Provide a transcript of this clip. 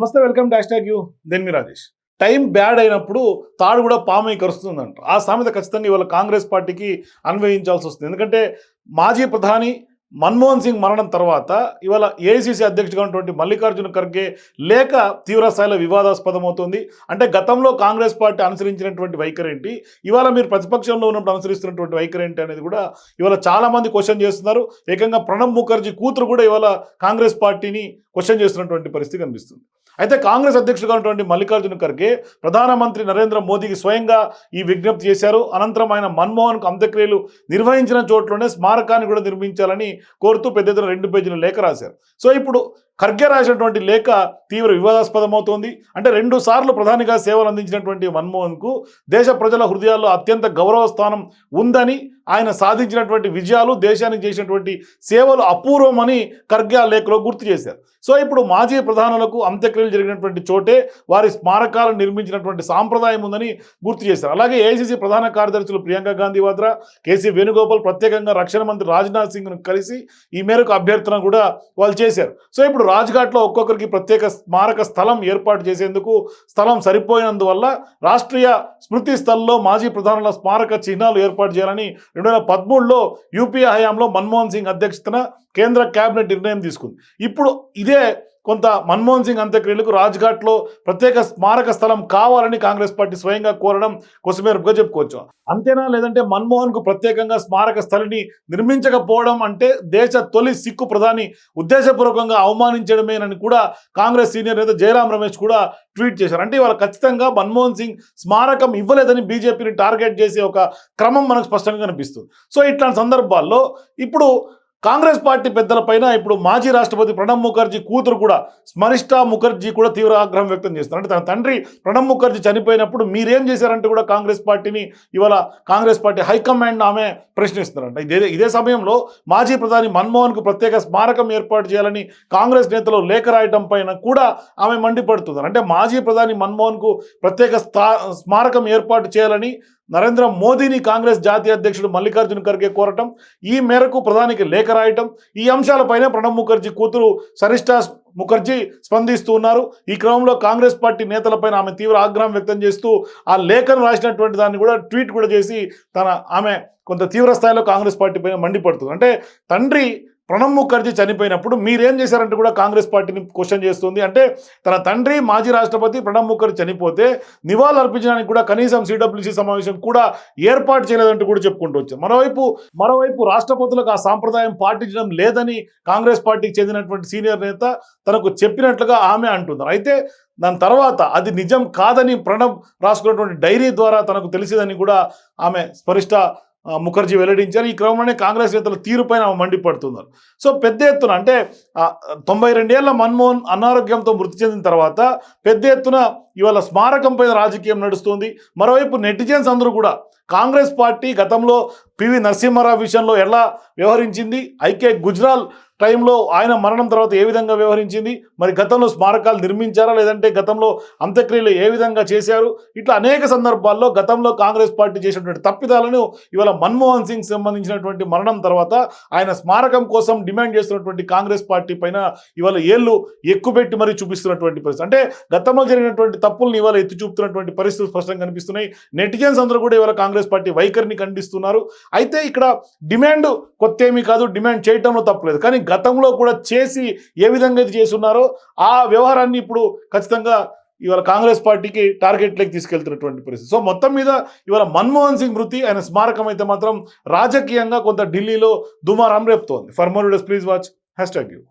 నమస్తే, welcome to #యూ దెన్ మీ రాజేష్. టైం బ్యాడ్ అయినప్పుడు తాడు కూడా పామై కరుస్తుందంట. ఆ సామెత ఖచ్చితంగా ఇవాళ కాంగ్రెస్ పార్టీకి అన్వయించాల్సి వస్తుంది. ఎందుకంటే మాజీ ప్రధాని మన్మోహన్ సింగ్ మరణం తర్వాత ఇవాళ ఏఐసీసీ అధ్యక్షుడిగా ఉన్నటువంటి మల్లికార్జున ఖర్గే లేఖ తీవ్రస్థాయిలో వివాదాస్పదమవుతుంది. అంటే గతంలో కాంగ్రెస్ పార్టీ అనుసరించినటువంటి వైఖరి ఏంటి, ఇవాళ మీరు ప్రతిపక్షంలో ఉన్నప్పుడు అనుసరిస్తున్నటువంటి వైఖరి ఏంటి అనేది కూడా ఇవాళ చాలామంది క్వశ్చన్ చేస్తున్నారు. ఏకంగా ప్రణబ్ ముఖర్జీ కూతురు కూడా ఇవాళ కాంగ్రెస్ పార్టీని క్వశ్చన్ చేస్తున్నటువంటి పరిస్థితి కనిపిస్తుంది. అయితే కాంగ్రెస్ అధ్యక్షుడిగా ఉన్నటువంటి మల్లికార్జున ఖర్గే ప్రధానమంత్రి నరేంద్ర మోదీకి స్వయంగా ఈ విజ్ఞప్తి చేశారు. అనంతరం ఆయన మన్మోహన్కు అంత్యక్రియలు నిర్వహించిన చోట్లోనే స్మారకాన్ని కూడా నిర్మించాలని కోరుతూ పెద్ద ఎత్తున 2 పేజీల లేఖ రాశారు. సో ఇప్పుడు ఖర్గే రాసినటువంటి లేఖ తీవ్ర వివాదాస్పదమవుతోంది. అంటే 2 సార్లు ప్రధానిగా సేవలు అందించినటువంటి మన్మోహన్కు దేశ ప్రజల హృదయాల్లో అత్యంత గౌరవ స్థానం ఉందని, ఆయన సాధించినటువంటి విజయాలు, దేశానికి చేసినటువంటి సేవలు అపూర్వమని ఖర్గే ఆ లేఖలో గుర్తు చేశారు. సో ఇప్పుడు మాజీ ప్రధానులకు అంత్యక్రియలు జరిగినటువంటి చోటే వారి స్మారకాలను నిర్మించినటువంటి సాంప్రదాయం ఉందని గుర్తు చేశారు. అలాగే ఏఐసీసీ ప్రధాన కార్యదర్శులు ప్రియాంక గాంధీ వాద్రా, కేసీ వేణుగోపాల్ ప్రత్యేకంగా రక్షణ మంత్రి రాజ్నాథ్ సింగ్ను కలిసి ఈ మేరకు అభ్యర్థన కూడా వాళ్ళు చేశారు. సో ఇప్పుడు రాజ్ఘాట్లో ఒక్కొక్కరికి ప్రత్యేక స్మారక స్థలం ఏర్పాటు చేసేందుకు స్థలం సరిపోయినందువల్ల రాష్ట్రీయ స్మృతి స్థల్లో మాజీ ప్రధానుల స్మారక చిహ్నాలు ఏర్పాటు చేయాలని 2013లో యూపీఏ హయాంలో మన్మోహన్ సింగ్ అధ్యక్షతన కేంద్ర కేబినెట్ నిర్ణయం తీసుకుంది. ఇప్పుడు ఇదే కొంత మన్మోహన్ సింగ్ అంత్యక్రియలకు రాజ్ఘాట్లో ప్రత్యేక స్మారక స్థలం కావాలని కాంగ్రెస్ పార్టీ స్వయంగా కోరడం కొసమేరపుగా చెప్పుకోవచ్చు. అంతేనా, లేదంటే మన్మోహన్కు ప్రత్యేకంగా స్మారక స్థలిని నిర్మించకపోవడం అంటే దేశ తొలి సిక్కు ప్రధాని ఉద్దేశపూర్వకంగా అవమానించడమేనని కూడా కాంగ్రెస్ సీనియర్ నేత జయరాం రమేష్ కూడా ట్వీట్ చేశారు. అంటే ఇవాళ ఖచ్చితంగా మన్మోహన్ సింగ్ స్మారకం ఇవ్వలేదని బీజేపీని టార్గెట్ చేసే ఒక క్రమం మనకు స్పష్టంగా కనిపిస్తుంది. సో ఇట్లాంటి సందర్భాల్లో ఇప్పుడు కాంగ్రెస్ పార్టీ పెద్దలపైన ఇప్పుడు మాజీ రాష్ట్రపతి ప్రణబ్ ముఖర్జీ కూతురు కూడా స్మరిష్టా ముఖర్జీ కూడా తీవ్ర ఆగ్రహం వ్యక్తం చేస్తున్నారు. అంటే తన తండ్రి ప్రణబ్ ముఖర్జీ చనిపోయినప్పుడు మీరేం చేశారంటే కూడా కాంగ్రెస్ పార్టీని ఇవాళ కాంగ్రెస్ పార్టీ హైకమాండ్ ఆమె ప్రశ్నిస్తున్నారంట. ఇదే సమయంలో మాజీ ప్రధాని మన్మోహన్కు ప్రత్యేక స్మారకం ఏర్పాటు చేయాలని కాంగ్రెస్ నేతలు లేఖ రాయటం పైన కూడా ఆమె మండిపడుతున్నారు. అంటే మాజీ ప్రధాని మన్మోహన్కు ప్రత్యేక స్మారకం ఏర్పాటు చేయాలని నరేంద్ర మోదీని కాంగ్రెస్ జాతీయ అధ్యక్షుడు మల్లికార్జున ఖర్గే కోరటం, ఈ మేరకు ప్రధానికి లేఖ రాయటం, ఈ అంశాలపైన ప్రణబ్ ముఖర్జీ కూతురు సరిష్టా ముఖర్జీ స్పందిస్తూ ఉన్నారు. ఈ క్రమంలో కాంగ్రెస్ పార్టీ నేతలపైన ఆమె తీవ్ర ఆగ్రహం వ్యక్తం చేస్తూ ఆ లేఖను రాసినటువంటి దాన్ని కూడా ట్వీట్ కూడా చేసి ఆమె కొంత తీవ్ర స్థాయిలో కాంగ్రెస్ పార్టీ పైన మండిపడుతుంది. అంటే తండ్రి ప్రణబ్ ముఖర్జీ చనిపోయినప్పుడు మీరేం చేశారంటే కూడా కాంగ్రెస్ పార్టీని క్వశ్చన్ చేస్తుంది. అంటే తన తండ్రి మాజీ రాష్ట్రపతి ప్రణబ్ ముఖర్జీ చనిపోతే నివాళులు అర్పించడానికి కూడా కనీసం సిడబ్ల్యూసీ సమావేశం కూడా ఏర్పాటు చేయలేదంటూ కూడా చెప్పుకుంటూ వచ్చారు. మరోవైపు రాష్ట్రపతులకు ఆ సాంప్రదాయం పాటించడం లేదని కాంగ్రెస్ పార్టీకి చెందినటువంటి సీనియర్ నేత తనకు చెప్పినట్లుగా ఆమె అంటున్నారు. అయితే దాని తర్వాత అది నిజం కాదని ప్రణబ్ రాసుకున్నటువంటి డైరీ ద్వారా తనకు తెలిసిందని కూడా ఆమె స్పరిష్ట ముఖర్జీ వెల్లడించారు. ఈ క్రమంలోనే కాంగ్రెస్ నేతల తీరుపైన ఆమె మండిపడుతున్నారు. సో పెద్ద ఎత్తున అంటే 92 ఏళ్ల మన్మోహన్ అనారోగ్యంతో మృతి చెందిన తర్వాత పెద్ద ఎత్తున ఇవాళ స్మారకం పైన రాజకీయం నడుస్తుంది. మరోవైపు నెటిజన్స్ అందరూ కూడా కాంగ్రెస్ పార్టీ గతంలో పివి నరసింహారావు విషయంలో ఎలా వ్యవహరించింది, ఐకే గుజ్రాల్ టైంలో ఆయన మరణం తర్వాత ఏ విధంగా వ్యవహరించింది, మరి గతంలో స్మారకాలు నిర్మించారా లేదంటే గతంలో అంత్యక్రియలు ఏ విధంగా చేశారు, ఇట్లా అనేక సందర్భాల్లో గతంలో కాంగ్రెస్ పార్టీ చేసినటువంటి తప్పిదాలను ఇవాళ మన్మోహన్ సింగ్ సంబంధించినటువంటి మరణం తర్వాత ఆయన స్మారకం కోసం డిమాండ్ చేస్తున్నటువంటి కాంగ్రెస్ పార్టీ పైన ఇవాళ ఏళ్ళు ఎక్కుపెట్టి మరీ చూపిస్తున్నటువంటి పరిస్థితి. అంటే గతంలో జరిగినటువంటి తప్పులను ఇవాళ ఎత్తి చూపుతున్నటువంటి పరిస్థితులు స్పష్టంగా కనిపిస్తున్నాయి. నెటిజన్స్ అందరూ కూడా ఇవాళ కాంగ్రెస్ పార్టీ వైఖరిని ఖండిస్తున్నారు. అయితే ఇక్కడ డిమాండ్ కొత్త ఏమీ కాదు, డిమాండ్ చేయడంలో తప్పలేదు, కానీ గతంలో కూడా చేసి ఏ విధంగా ఇది చేస్తున్నారో ఆ వ్యవహారాన్ని ఇప్పుడు ఖచ్చితంగా ఇవాళ కాంగ్రెస్ పార్టీకి టార్గెట్లోకి తీసుకెళ్తున్నటువంటి పరిస్థితి. సో మొత్తం మీద ఇవాళ మన్మోహన్ సింగ్ మృతి, ఆయన స్మారకం అయితే మాత్రం రాజకీయంగా కొంత ఢిల్లీలో దుమారం రేపుతోంది. For more videos please watch #you.